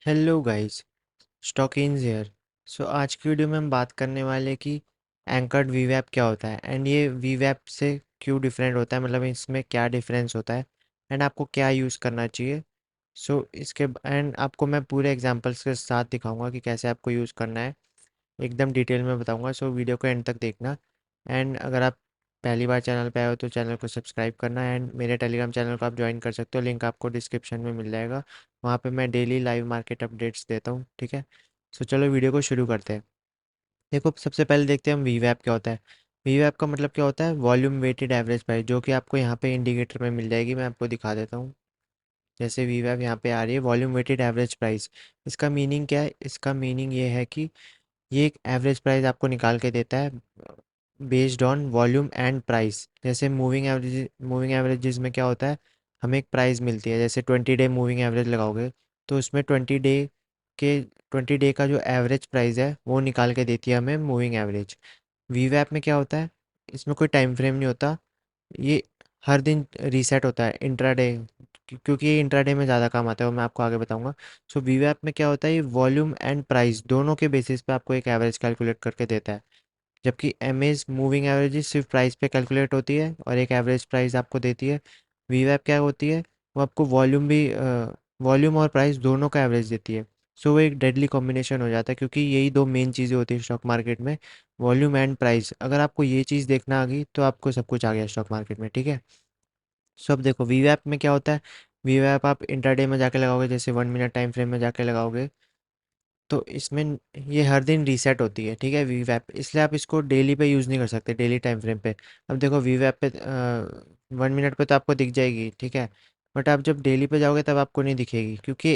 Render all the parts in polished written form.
Hello guys, Stockins here. So आज की video में हम बात करने वाले कि एंकर्ड वीवैप क्या होता है एंड ये वीवैप से क्यों डिफरेंट होता है, मतलब इसमें क्या डिफरेंस होता है एंड आपको क्या यूज़ करना चाहिए। इसके एंड आपको मैं पूरे एग्जांपल्स के साथ दिखाऊंगा कि कैसे आपको यूज़ करना है, एकदम डिटेल में बताऊंगा। वीडियो को एंड तक देखना। एंड अगर आप पहली बार चैनल पे आए हो तो चैनल को सब्सक्राइब करना एंड मेरे टेलीग्राम चैनल को आप ज्वाइन कर सकते हो, लिंक आपको डिस्क्रिप्शन में मिल जाएगा। वहाँ पे मैं डेली लाइव मार्केट अपडेट्स देता हूँ, ठीक है। चलो वीडियो को शुरू करते हैं। देखो, सबसे पहले देखते हैं हम वीवैप क्या होता है। वीवैप का मतलब क्या होता है, वॉल्यूम वेटेड एवरेज प्राइस, जो कि आपको यहाँ पे इंडिकेटर में मिल जाएगी। मैं आपको दिखा देता हूँ। जैसे वीवैप यहाँ पे आ रही है, वॉल्यूम वेटेड एवरेज प्राइस। इसका मीनिंग क्या है? इसका मीनिंग ये है कि ये एक एवरेज प्राइस आपको निकाल के देता है based on volume and price. जैसे मूविंग एवरेजेस में क्या होता है, हमें एक प्राइस मिलती है। जैसे 20 डे मूविंग एवरेज लगाओगे तो उसमें 20 डे का जो एवरेज प्राइस है वो निकाल के देती है हमें मूविंग एवरेज। वीवैप में क्या होता है, इसमें कोई टाइम फ्रेम नहीं होता। ये हर दिन रीसेट होता है इंट्राडे, क्योंकि ये इंट्राडे में ज़्यादा काम आता है, वो मैं आपको आगे बताऊंगा। वीवैप में क्या होता है, ये वॉल्यूम एंड प्राइस दोनों के बेसिस पे आपको एक एवरेज कैलकुलेट करके देता है। जबकि एमएज मूविंग एवरेज सिर्फ प्राइस पे कैलकुलेट होती है और एक एवरेज प्राइस आपको देती है। वीवैप क्या होती है, वो आपको वॉल्यूम और प्राइस दोनों का एवरेज देती है। वो एक डेडली कॉम्बिनेशन हो जाता है, क्योंकि यही दो मेन चीज़ें होती है स्टॉक मार्केट में, वॉल्यूम एंड प्राइस। अगर आपको ये चीज़ देखना आ गई तो आपको सब कुछ आ गया स्टॉक मार्केट में, ठीक है। अब देखो वीवैप में क्या होता है। वीवैप आप इंट्राडे में जाके लगाओगे, जैसे 1 मिनट टाइम फ्रेम में जाके लगाओगे तो इसमें ये हर दिन रीसेट होती है, ठीक है, वीवैप। इसलिए आप इसको डेली पे यूज़ नहीं कर सकते, डेली टाइम फ्रेम पे। अब देखो वीवैप पे 1 मिनट पे तो आपको दिख जाएगी, ठीक है। बट आप जब डेली पे जाओगे तब आपको नहीं दिखेगी, क्योंकि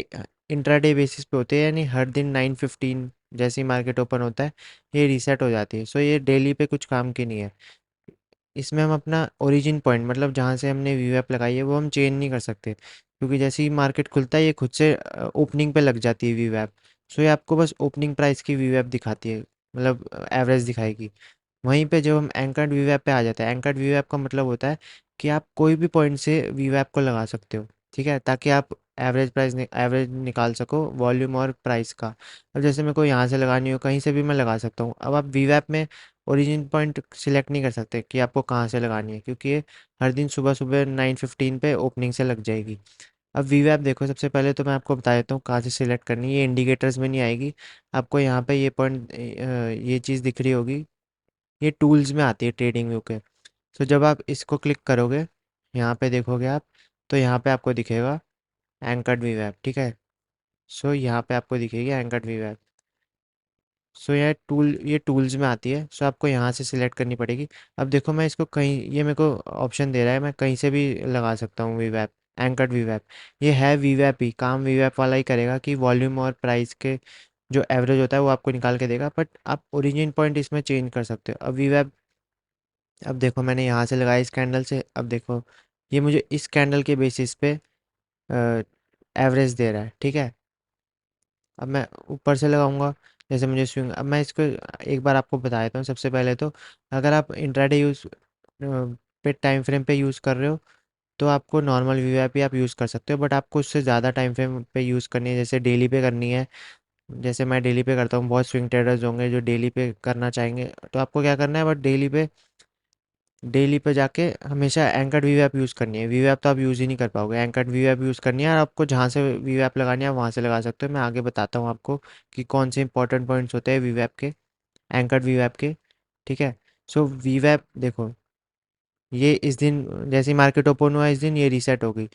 इंट्राडे बेसिस पे होते हैं, यानी हर दिन 9:15 जैसे ही मार्केट ओपन होता है ये रीसेट हो जाती है। ये डेली पे कुछ काम की नहीं है। इसमें हम अपना ओरिजिन पॉइंट, मतलब जहाँ से हमने वीवैप लगाई है, वो हम चेंज नहीं कर सकते, क्योंकि जैसे ही मार्केट खुलता है ये खुद से ओपनिंग पे लग जाती है वीवैप। ये आपको बस ओपनिंग प्राइस की वीवैप दिखाती है, मतलब एवरेज दिखाएगी। वहीं पे जब हम एंकर्ड वीवैप पे आ जाते हैं, एंकर्ड वीवैप का मतलब होता है कि आप कोई भी पॉइंट से वीवैप को लगा सकते हो, ठीक है, ताकि आप एवरेज निकाल सको वॉल्यूम और प्राइस का। अब जैसे मेरे को यहाँ से लगानी हो, कहीं से भी मैं लगा सकता हूँ। अब आप वीवैप में ओरिजिन पॉइंट सिलेक्ट नहीं कर सकते कि आपको कहाँ से लगानी है, क्योंकि ये हर दिन सुबह सुबह 9:15 पे ओपनिंग से लग जाएगी। अब वीवैप देखो, सबसे पहले तो मैं आपको बता देता हूँ कहाँ से सिलेक्ट करनी है। ये इंडिकेटर्स में नहीं आएगी, आपको यहाँ पे ये पॉइंट, ये चीज़ दिख रही होगी, ये टूल्स में आती है ट्रेडिंग व्यू के। जब आप इसको क्लिक करोगे, यहाँ पे देखोगे आप, तो यहाँ पे आपको दिखेगा एंकर्ड वीवैप, ठीक है। यहाँ पे आपको दिखेगी एंकर्ड वीवैप। ये टूल्स में आती है। आपको यहाँ से सिलेक्ट करनी पड़ेगी। अब देखो मैं इसको कहीं, ये मेरे को ऑप्शन दे रहा है, मैं कहीं से भी लगा सकता हूँ वीवैप, एंकर्ड वीवैप। ये है वीवैप ही, काम वीवैप वाला ही करेगा कि वॉल्यूम और प्राइस के जो एवरेज होता है वो आपको निकाल के देगा, बट आप ओरिजिन पॉइंट इसमें चेंज कर सकते हो। अब वीवैप, अब देखो मैंने यहाँ से लगाया इस कैंडल से, अब देखो ये मुझे इस कैंडल के बेसिस पे एवरेज दे रहा है, ठीक है। अब मैं ऊपर से लगाऊंगा, जैसे मुझे स्विंग। अब मैं इसको एक बार आपको बता देता हूँ। सबसे पहले तो अगर आप इंट्राडे यूज़ पे टाइम फ्रेम पे यूज़ कर रहे हो तो आपको नॉर्मल वीआईपी आप यूज़ कर सकते हो, बट आपको उससे ज़्यादा टाइम फ्रेम पे यूज़ करनी है, जैसे डेली पे करनी है। जैसे मैं डेली पे करता हूँ, बहुत स्विंग ट्रेडर्स होंगे जो डेली पे करना चाहेंगे, तो आपको क्या करना है, बट डेली पे जाके हमेशा एंकर्ड वीवैप यूज़ करनी है। वीवैप तो आप यूज़ ही नहीं कर पाओगे, एंकर्ड वीवैप यूज़ करनी है। और आपको जहाँ से वीवैप लगानी है वहाँ से लगा सकते हो। मैं आगे बताता हूँ आपको कि कौन से इंपॉर्टेंट पॉइंट्स होते हैं वीवैप के, एंकर्ड वीवैप के, ठीक है। वीवैप देखो, ये इस दिन जैसे ही मार्केट ओपन हुआ इस दिन ये रीसेट हो गई।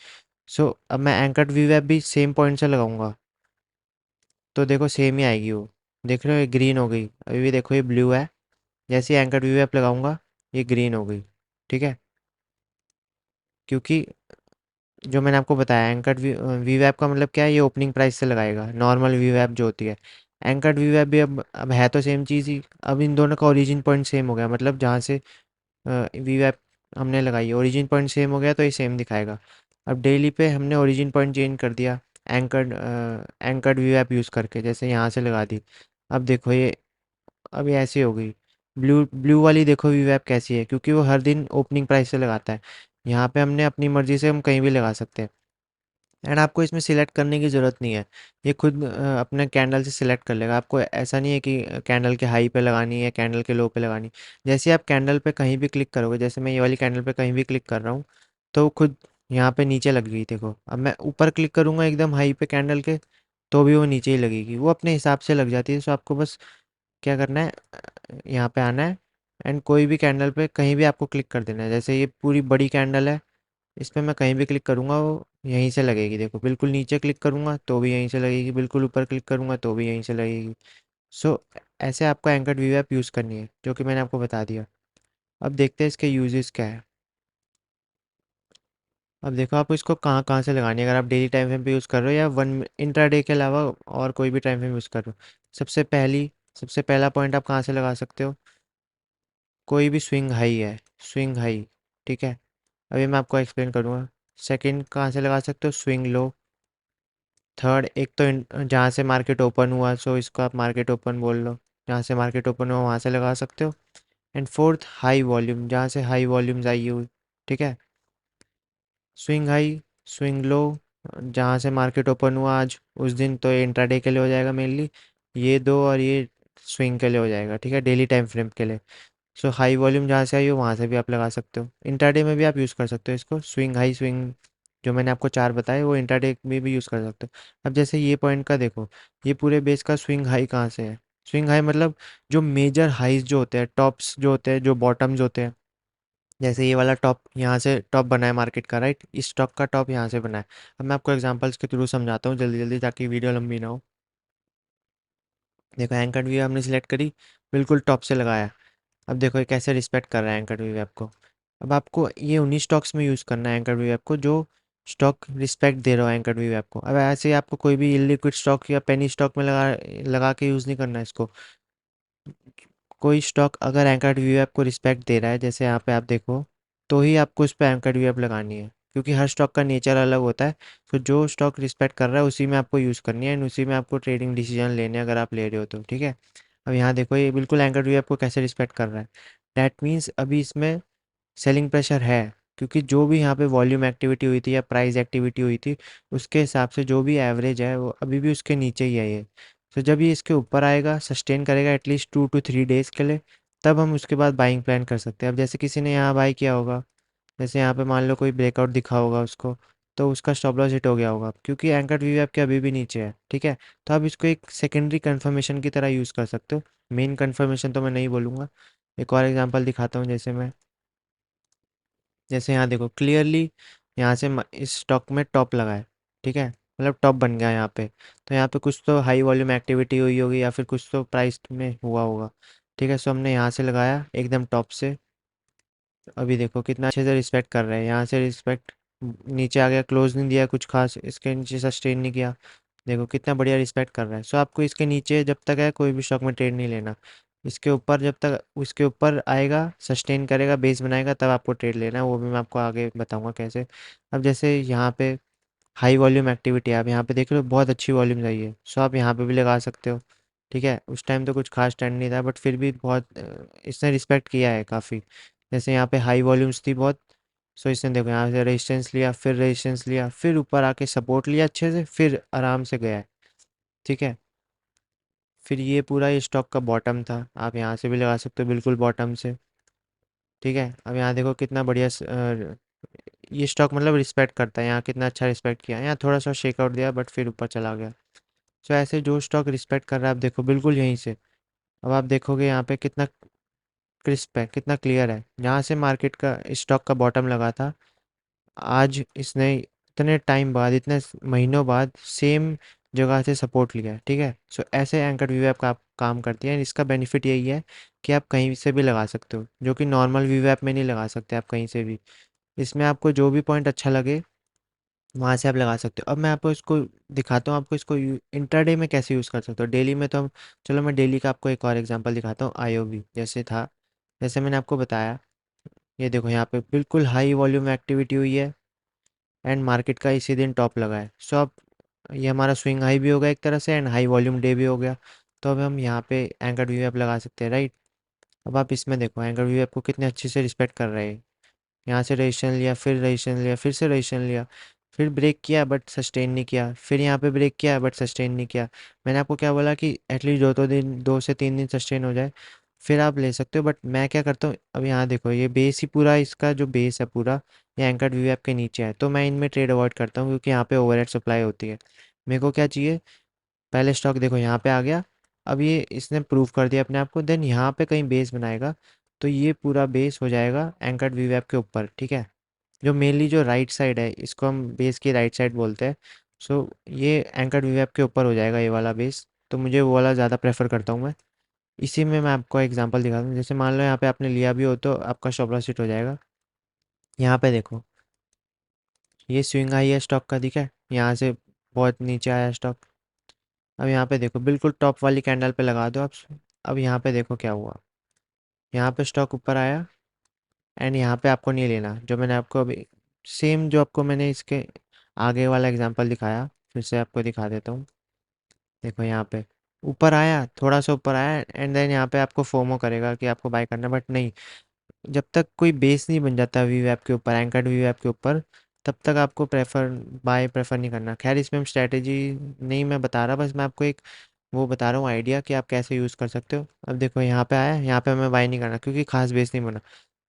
अब मैं एंकर्ड वीवैप भी सेम पॉइंट से लगाऊंगा तो देखो सेम ही आएगी वो। देख रहे हो, ये ग्रीन हो गई। अभी भी देखो ये ब्लू है। जैसे ही एंकर्ड वीवैप लगाऊंगा ये ग्रीन हो गई, ठीक है। क्योंकि जो मैंने आपको बताया, एंकर्ड वीवैप का मतलब क्या है, ये ओपनिंग प्राइस से लगाएगा, नॉर्मल वीवैप जो होती है। एंकर्ड वीवैप भी अब है तो सेम चीज़ ही। अब इन दोनों का ओरिजिन पॉइंट सेम हो गया, मतलब जहाँ से वीवैप हमने लगाई है ओरिजिन पॉइंट सेम हो गया तो ये सेम दिखाएगा। अब डेली पे हमने ओरिजिन पॉइंट चेंज कर दिया, एंकर्ड वीवैप यूज़ करके, जैसे यहाँ से लगा दी। अब देखो ये, अब ये ऐसी हो गई। ब्लू ब्लू वाली देखो वीवैप कैसी है, क्योंकि वो हर दिन ओपनिंग प्राइस से लगाता है। यहाँ पे हमने अपनी मर्ज़ी से हम कहीं भी लगा सकते हैं। एंड आपको इसमें सिलेक्ट करने की ज़रूरत नहीं है, ये खुद अपने कैंडल से सिलेक्ट कर लेगा। आपको ऐसा नहीं है कि कैंडल के हाई पे लगानी है, कैंडल के लो पे लगानी है। जैसे ही आप कैंडल पे कहीं भी क्लिक करोगे, जैसे मैं ये वाली कैंडल पे कहीं भी क्लिक कर रहा हूँ, तो वो खुद यहाँ पे नीचे लग गई। देखो अब मैं ऊपर क्लिक करूँगा एकदम हाई पे कैंडल के, तो भी वो नीचे ही लगेगी। वो अपने हिसाब से लग जाती है। सो आपको बस क्या करना है, यहाँ पे आना है एंड कोई भी कैंडल पे कहीं भी आपको क्लिक कर देना है। जैसे ये पूरी बड़ी कैंडल है, इस पे मैं कहीं भी क्लिक करूँगा वो यहीं से लगेगी। देखो बिल्कुल नीचे क्लिक करूँगा तो भी यहीं से लगेगी, बिल्कुल ऊपर क्लिक करूँगा तो भी यहीं से लगेगी। सो ऐसे आपको एंकर्ड व्यू ऐप यूज़ करनी है, जो कि मैंने आपको बता दिया। अब देखते हैं इसके यूजेस क्या है। अब देखो आप इसको कहाँ कहाँ से लगानी है, अगर आप डेली टाइम फ्रेम पे यूज़ कर रहे हो या वन इंट्राडे के अलावा और कोई भी टाइम फ्रेम यूज़ कर रहे हो। सबसे पहला पॉइंट आप कहाँ से लगा सकते हो, कोई भी स्विंग हाई है, स्विंग हाई, ठीक है। अभी मैं आपको एक्सप्लेन करूँगा। सेकंड कहाँ से लगा सकते हो, स्विंग लो। थर्ड एक तो जहाँ से मार्केट ओपन हुआ, सो इसको आप मार्केट ओपन बोल लो, जहाँ से मार्केट ओपन हुआ वहाँ से लगा सकते हो। एंड फोर्थ हाई वॉल्यूम, जहाँ से हाई वॉल्यूम्स आई हुई, ठीक है। स्विंग हाई, स्विंग लो, जहाँ से मार्केट ओपन हुआ आज उस दिन, तो ये इंट्राडे के लिए हो जाएगा मेनली। ये दो और ये स्विंग के लिए हो जाएगा, ठीक है, डेली टाइम फ्रेम के लिए। सो हाई वॉल्यूम जहाँ से आई हो वहाँ से भी आप लगा सकते हो। इंट्राडे में भी आप यूज़ कर सकते हो इसको, स्विंग हाई स्विंग जो मैंने आपको चार बताए वो इंट्राडे में भी यूज़ कर सकते हो। अब जैसे ये पॉइंट का देखो, ये पूरे बेस का स्विंग हाई कहाँ से है। स्विंग हाई मतलब जो मेजर हाइज जो होते हैं, टॉप्स जो होते हैं, जो बॉटम्स होते हैं। जैसे ये वाला टॉप यहाँ से टॉप बना है मार्केट का, राइट, इस स्टॉक का टॉप यहाँ से बना है। अब मैं आपको एग्जांपल्स के थ्रू समझाता हूँ जल्दी जल्दी, ताकि वीडियो लंबी ना हो। देखो एंकर्ड व्यू हमने सिलेक्ट करी, बिल्कुल टॉप से लगाया। अब देखो ये कैसे रिस्पेक्ट कर रहा है एंकर व्यू ऐप को। अब आपको ये उन्हीं स्टॉक्स में यूज़ करना है एंकर व्यू ऐप को जो स्टॉक रिस्पेक्ट दे रहा हो एंकर व्यू ऐप को। अब ऐसे ही आपको कोई भी इलिक्विड स्टॉक या पेनी स्टॉक में लगा लगा के यूज़ नहीं करना है इसको। कोई स्टॉक अगर एंकर व्यू ऐप को रिस्पेक्ट दे रहा है, जैसे यहाँ पे आप देखो, तो ही आपको इस पर एंकर व्यू ऐप लगानी है, क्योंकि हर स्टॉक का नेचर अलग होता है। तो जो स्टॉक रिस्पेक्ट कर रहा है उसी में आपको यूज़ करनी है एंड उसी में आपको ट्रेडिंग डिसीजन लेने हैं, अगर आप ले रहे हो तो, ठीक है। अब यहाँ देखो ये बिल्कुल एंकर व्यू आपको कैसे रिस्पेक्ट कर रहा है। डैट मीन्स अभी इसमें सेलिंग प्रेशर है, क्योंकि जो भी यहाँ पे वॉल्यूम एक्टिविटी हुई थी या प्राइस एक्टिविटी हुई थी, उसके हिसाब से जो भी एवरेज है वो अभी भी उसके नीचे ही है ये। तो जब ये इसके ऊपर आएगा, सस्टेन करेगा एटलीस्ट 2 to 3 डेज़ के लिए, तब हम उसके बाद बाइंग प्लान कर सकते हैं। अब जैसे किसी ने यहाँ बाई किया होगा, जैसे यहाँ पे मान लो कोई ब्रेकआउट दिखा होगा उसको, तो उसका स्टॉप लॉस हिट हो गया होगा, क्योंकि एंकर व्यू आपके अभी भी नीचे है, ठीक है। तो आप इसको एक सेकेंडरी कंफर्मेशन की तरह यूज़ कर सकते हो। मेन कंफर्मेशन तो मैं नहीं बोलूँगा। एक और एग्जांपल दिखाता हूँ। जैसे यहाँ देखो क्लियरली, यहाँ से इस स्टॉक में टॉप लगा है, ठीक है, मतलब टॉप बन गया यहाँ पे। तो यहाँ पे कुछ तो हाई वॉल्यूम एक्टिविटी हुई होगी या फिर कुछ तो प्राइस में हुआ होगा, ठीक है। सो हमने यहाँ से लगाया एकदम टॉप से। अभी देखो कितना अच्छे से रिस्पेक्ट कर रहे हैं, यहाँ से रिस्पेक्ट, नीचे आ गया, क्लोज नहीं दिया कुछ खास, इसके नीचे सस्टेन नहीं किया। देखो कितना बढ़िया रिस्पेक्ट कर रहा है। सो आपको इसके नीचे जब तक है कोई भी स्टॉक में ट्रेड नहीं लेना। इसके ऊपर जब तक उसके ऊपर आएगा, सस्टेन करेगा, बेस बनाएगा, तब आपको ट्रेड लेना है। वो भी मैं आपको आगे बताऊंगा कैसे। अब जैसे यहाँ पे हाई वॉल्यूम एक्टिविटी, आप यहाँ पे देख रहे हो बहुत अच्छी वॉल्यूम आई है, सो आप यहाँ पे भी लगा सकते हो, ठीक है। उस टाइम तो कुछ खास ट्रेंड नहीं था, बट फिर भी बहुत इसने रिस्पेक्ट किया है काफ़ी। जैसे यहाँ पे हाई वॉल्यूम्स थी बहुत, सो इसने देखो यहाँ से रेजिस्टेंस लिया, फिर रेजिस्टेंस लिया, फिर ऊपर आके सपोर्ट लिया अच्छे से, फिर आराम से गया है, ठीक है। फिर ये पूरा ये स्टॉक का बॉटम था, आप यहाँ से भी लगा सकते हो बिल्कुल बॉटम से, ठीक है। अब यहाँ देखो कितना बढ़िया ये स्टॉक मतलब रिस्पेक्ट करता है, यहाँ कितना अच्छा रिस्पेक्ट किया, यहाँ थोड़ा सा शेकआउट दिया बट फिर ऊपर चला गया। सो ऐसे जो स्टॉक रिस्पेक्ट कर रहा है, आप देखो बिल्कुल यहीं से। अब आप देखोगे यहाँ पे कितना क्रिस्प है, कितना क्लियर है। जहाँ से मार्केट का स्टॉक का बॉटम लगा था, आज इसने इतने टाइम बाद, इतने महीनों बाद सेम जगह से सपोर्ट लिया है, ठीक है। सो ऐसे एंकर व्यू ऐप का आप काम करती है। इसका बेनिफिट यही है कि आप कहीं से भी लगा सकते हो, जो कि नॉर्मल व्यू ऐप में नहीं लगा सकते आप कहीं से भी। इसमें आपको जो भी पॉइंट अच्छा लगे वहाँ से आप लगा सकते हो। अब मैं आपको इसको दिखाता हूँ, आपको इसको इंट्राडे में कैसे यूज़ कर सकते हो। डेली में तो हम, चलो मैं डेली का आपको एक और एग्जांपल दिखाता हूँ। आईओबी जैसे था, जैसे मैंने आपको बताया, ये देखो यहाँ पे बिल्कुल हाई वॉल्यूम एक्टिविटी हुई है एंड मार्केट का इसी दिन टॉप लगा है। सो अब ये हमारा स्विंग हाई भी हो गया एक तरह से एंड हाई वॉल्यूम डे भी हो गया। तो अब हम यहाँ पे एंकर व्यू ऐप लगा सकते हैं, राइट। अब आप इसमें देखो एंकर व्यू ऐप को कितने अच्छे से रिस्पेक्ट कर रहे हैं। यहाँ से रजिस्ट्रेशन लिया, फिर रजिस्ट्रेशन लिया, फिर से रजिस्ट्रेशन लिया। फिर ब्रेक किया बट सस्टेन नहीं किया, फिर यहाँ पे ब्रेक किया बट सस्टेन नहीं किया। मैंने आपको क्या बोला कि एटलीस्ट 2 दिन 2 से 3 दिन सस्टेन हो जाए, फिर आप ले सकते हो। बट मैं क्या करता हूँ, अब यहाँ देखो ये बेस ही पूरा, इसका जो बेस है पूरा ये एंकर्ड वीवैप के नीचे है, तो मैं इनमें ट्रेड अवॉइड करता हूँ क्योंकि यहाँ पे ओवरहेड सप्लाई होती है। मेरे को क्या चाहिए, पहले स्टॉक देखो यहाँ पे आ गया, अब ये इसने प्रूव कर दिया अपने आप को, देन यहाँ पे कहीं बेस बनाएगा, तो ये पूरा बेस हो जाएगा एंकर्ड वीवैप के ऊपर, ठीक है। जो मेनली जो राइट साइड है इसको हम बेस की राइट साइड बोलते हैं। सो ये एंकर्ड वीवैप के ऊपर हो जाएगा ये वाला बेस, तो मुझे वो वाला ज़्यादा प्रेफर करता हूँ मैं। इसी में मैं आपको एग्जांपल दिखाता हूँ, जैसे मान लो यहाँ पे आपने लिया भी हो तो आपका स्टॉप लॉस हिट हो जाएगा। यहाँ पे देखो ये स्विंग आई है स्टॉक का, दिखा है यहाँ से बहुत नीचे आया स्टॉक। अब यहाँ पे देखो बिल्कुल टॉप वाली कैंडल पे लगा दो आप। अब यहाँ पे देखो क्या हुआ, यहाँ पे स्टॉक ऊपर आया एंड यहाँ पे आपको नहीं लेना, जो मैंने आपको अभी सेम जो आपको मैंने इसके आगे वाला एग्जांपल दिखाया, फिर से आपको दिखा देता हूँ। देखो यहाँ पे ऊपर आया, थोड़ा सा ऊपर आया एंड देन यहाँ पे आपको फोमो करेगा कि आपको बाय करना, बट नहीं, जब तक कोई बेस नहीं बन जाता वी वेब के ऊपर, एंकर्ड वी वेब के ऊपर, तब तक आपको प्रेफर नहीं करना। खैर इसमें हम स्ट्रैटेजी नहीं मैं बता रहा, बस मैं आपको एक वो बता रहा हूँ आइडिया कि आप कैसे यूज़ कर सकते हो। अब देखो यहाँ पे आया, यहाँ पे हमें बाय नहीं करना क्योंकि खास बेस नहीं बना।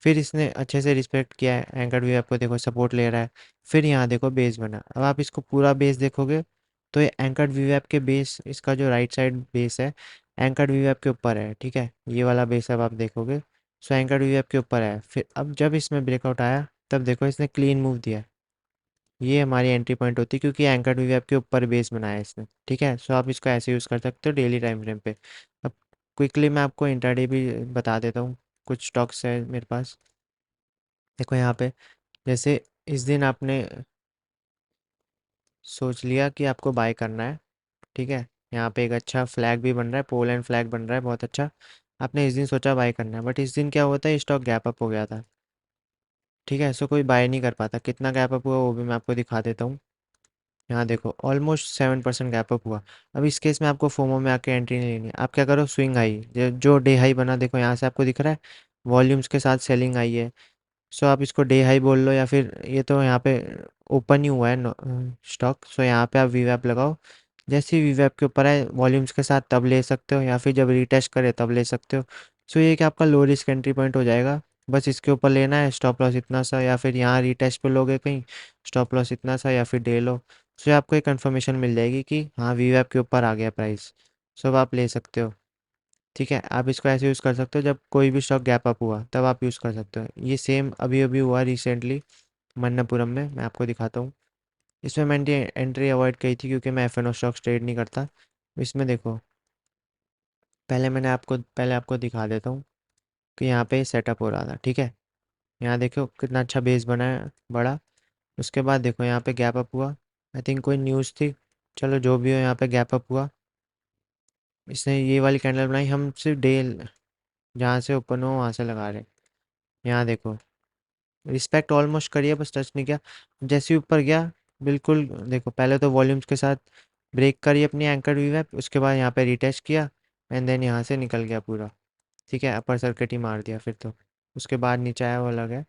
फिर इसने अच्छे से रिस्पेक्ट किया है, एंकर्ड वी वेब को देखो सपोर्ट ले रहा है, फिर यहाँ देखो बेस बना। अब आप इसको पूरा बेस देखोगे तो ये एंकर्ड वी वेब के बेस, इसका जो राइट साइड बेस है एंकर्ड वी वेब के ऊपर है, ठीक है। ये वाला बेस अब आप देखोगे, सो एंकर्ड वीएप के ऊपर है। फिर अब जब इसमें ब्रेकआउट आया तब देखो इसने क्लीन मूव दिया, ये हमारी एंट्री पॉइंट होती है क्योंकि एंकर्ड वीएप के ऊपर बेस बनाया है इसने, ठीक है। सो आप इसको ऐसे यूज़ कर सकते हो डेली टाइम फ्रेम पे। अब क्विकली मैं आपको इंट्राडे भी बता देता हूँ, कुछ स्टॉक्स है मेरे पास। देखो यहाँ पे जैसे इस दिन आपने सोच लिया कि आपको बाय करना है, ठीक है। यहाँ पे एक अच्छा फ्लैग भी बन रहा है, पोलैंड फ्लैग बन रहा है बहुत अच्छा। आपने इस दिन सोचा बाय करना है, बट इस दिन क्या होता है स्टॉक गैप अप हो गया था, ठीक है। सो कोई बाय नहीं कर पाता। कितना गैप अप हुआ वो भी मैं आपको दिखा देता हूँ। यहाँ देखो ऑलमोस्ट 7% गैप अप हुआ। अब इस केस में आपको फोमो में आके एंट्री नहीं लेनी है। आप क्या करो, स्विंग हाई जो डे हाई बना, देखो यहाँ से आपको दिख रहा है वॉल्यूम्स के साथ सेलिंग आई है। सो आप इसको डे हाई बोल लो, या फिर ये तो यहाँ पे ओपन ही हुआ है स्टॉक, सो यहाँ पे आप वीवैप लगाओ। जैसे ही वीवैप के ऊपर आए वॉल्यूम्स के साथ तब ले सकते हो, या फिर जब रीटेस्ट करे तब ले सकते हो। सो ये कि आपका लो रिस्क एंट्री पॉइंट हो जाएगा। बस इसके ऊपर लेना है स्टॉप लॉस इतना सा, या फिर यहाँ रीटेस्ट पे लोगे कहीं स्टॉप लॉस इतना सा, या फिर डे लो। सो आपको एक कंफर्मेशन मिल जाएगी कि हाँ वीवैप के ऊपर आ गया प्राइस, सो अब आप ले सकते हो, ठीक है। आप इसको ऐसे यूज़ कर सकते हो, जब कोई भी स्टॉक गैप अप हुआ तब आप यूज़ कर सकते हो। ये सेम अभी अभी हुआ रिसेंटली मन्नापुरम में, मैं आपको दिखाता हूँ। इसमें मैंने एंट्री अवॉइड की थी क्योंकि मैं F N O stocks trade नहीं करता। इसमें देखो पहले आपको दिखा देता हूँ कि यहाँ पे सेटअप हो रहा था, ठीक है। यहाँ देखो कितना अच्छा बेस बना है बड़ा। उसके बाद देखो यहाँ पे गैप अप हुआ, आई थिंक कोई न्यूज़ थी, चलो जो भी हो, यहाँ पे गैप अप हुआ। इसने ये वाली कैंडल बनाई, हम सिर्फ डे जहाँ से ओपन हो वहाँ से लगा रहे हैं। यहाँ देखो रिस्पेक्ट ऑलमोस्ट करिए, बस टच नहीं किया। जैसे ही ऊपर गया बिल्कुल देखो, पहले तो वॉल्यूम्स के साथ ब्रेक करी अपनी एंकर वीवैप, उसके बाद यहाँ पे रिटेस्ट किया एंड देन यहाँ से निकल गया पूरा, ठीक है। अपर सर्किट ही मार दिया फिर तो, उसके बाद नीचे आया वो अलग है।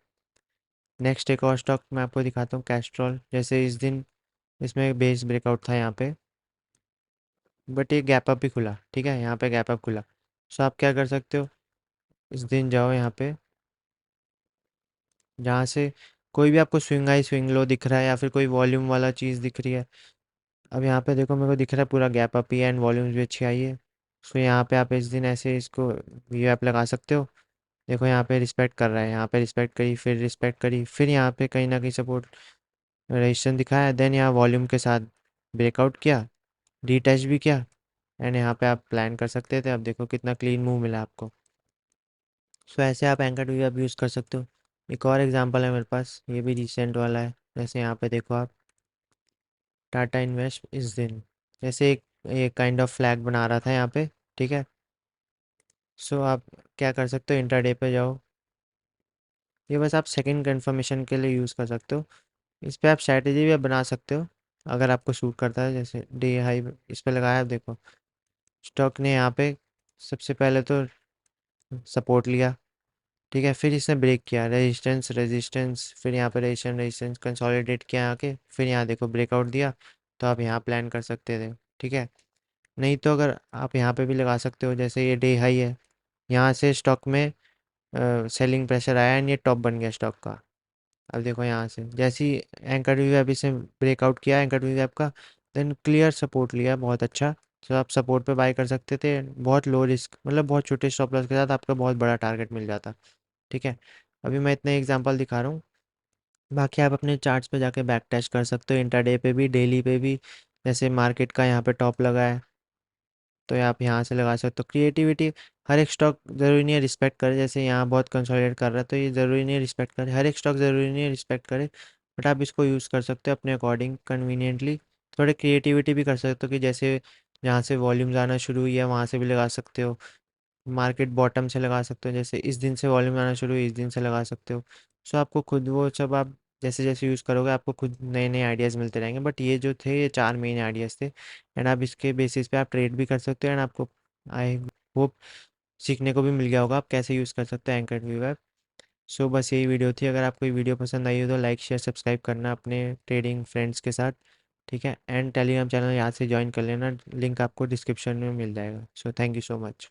नेक्स्ट एक और स्टॉक मैं आपको दिखाता हूँ, कैस्ट्रॉल। जैसे इस दिन इसमें बेस ब्रेकआउट था यहाँ पे, बट ये गैप अप भी खुला, ठीक है। यहाँ पे गैप अप खुला, सो आप क्या कर सकते हो, इस दिन जाओ यहाँ पे जहाँ से कोई भी आपको स्विंग हाई स्विंग लो दिख रहा है, या फिर कोई वॉल्यूम वाला चीज़ दिख रही है। अब यहाँ पे देखो मेरे को दिख रहा है पूरा गैप अप ही है एंड वॉल्यूम्स भी अच्छी आई है। सो यहाँ पे आप इस दिन ऐसे इसको वी ऐप लगा सकते हो। देखो यहाँ पे रिस्पेक्ट कर रहा है, यहाँ पे रिस्पेक्ट करी, फिर रिस्पेक्ट करी, फिर यहाँ पे कहीं ना कहीं सपोर्ट रजिस्ट्रेशन दिखाया, देन यहाँ वॉल्यूम के साथ ब्रेकआउट किया, रीटच भी किया एंड यहाँ पे आप प्लान कर सकते थे। अब देखो कितना क्लीन मूव मिला आपको। सो ऐसे आप एंकर वी ऐप यूज़ कर सकते हो। एक और एग्जांपल है मेरे पास, ये भी रिसेंट वाला है। जैसे यहाँ पे देखो आप टाटा इन्वेस्ट इस दिन जैसे एक काइंड ऑफ फ्लैग बना रहा था यहाँ पे, ठीक है। सो आप क्या कर सकते हो, इंट्राडे पे जाओ, ये बस आप सेकंड कंफर्मेशन के लिए यूज़ कर सकते हो। इस पे आप स्ट्रैटेजी भी बना सकते हो अगर आपको सूट करता है। जैसे डे हाई इस पे लगाया, आप देखो स्टॉक ने यहाँ पे सबसे पहले तो सपोर्ट लिया, ठीक है, फिर इसने ब्रेक किया, रेजिस्टेंस रेजिस्टेंस, फिर यहाँ पे रेजिस्टेंस रेजिस्टेंस कंसोलिडेट किया आके, फिर यहाँ देखो ब्रेकआउट दिया, तो आप यहाँ प्लान कर सकते थे। ठीक है, नहीं तो अगर आप यहाँ पे भी लगा सकते हो, जैसे ये डे हाई है, यहाँ से स्टॉक में सेलिंग प्रेशर आया एंड ये टॉप बन गया स्टॉक का। अब देखो यहाँ से जैसी एंकर वी वेब इसे ब्रेकआउट किया एंकर वी वेब का, देन क्लियर सपोर्ट लिया बहुत अच्छा। तो आप सपोर्ट पे बाय कर सकते थे, बहुत लो रिस्क, मतलब बहुत छोटे स्टॉप लॉस के साथ आपका बहुत बड़ा टारगेट मिल जाता। ठीक है, अभी मैं इतने एग्जांपल दिखा रहा हूँ, बाकी आप अपने चार्ट्स पे जाके बैक टेस्ट कर सकते हो, इंट्राडे पे भी डेली पे भी। जैसे मार्केट का यहाँ पे टॉप लगा है, तो आप यहाँ से लगा सकते हो। क्रिएटिविटी, हर एक स्टॉक ज़रूरी नहीं है रिस्पेक्ट करे, जैसे यहाँ बहुत कंसोलिडेट कर रहा है तो ये ज़रूरी नहीं है रिस्पेक्ट करे, हर एक स्टॉक ज़रूरी नहीं है रिस्पेक्ट करे, बट आप इसको यूज़ कर सकते हो अपने अकॉर्डिंग कन्वीनियंटली। थोड़े क्रिएटिविटी भी कर सकते हो कि जैसे जहाँ से वॉल्यूम्स आना शुरू हुई है वहाँ से भी लगा सकते हो, मार्केट बॉटम से लगा सकते हो, जैसे इस दिन से वॉल्यूम आना शुरू हुई इस दिन से लगा सकते हो। सो आपको खुद वो सब आप जैसे जैसे यूज़ करोगे आपको खुद नए नए आइडियाज़ मिलते रहेंगे, बट ये जो थे ये चार मेन आइडियाज़ थे, एंड आप इसके बेसिस पे आप ट्रेड भी कर सकते हो, एंड आपको आई होप सीखने को भी मिल गया होगा आप कैसे यूज़ कर सकते हो एंकर व्यू ऐप। सो बस यही वीडियो थी, अगर आपको ये वीडियो पसंद आई हो तो लाइक शेयर सब्सक्राइब करना अपने ट्रेडिंग फ्रेंड्स के साथ। ठीक है, एंड टेलीग्राम चैनल यहाँ से ज्वाइन कर लेना, लिंक आपको डिस्क्रिप्शन में मिल जाएगा। So thank you so much.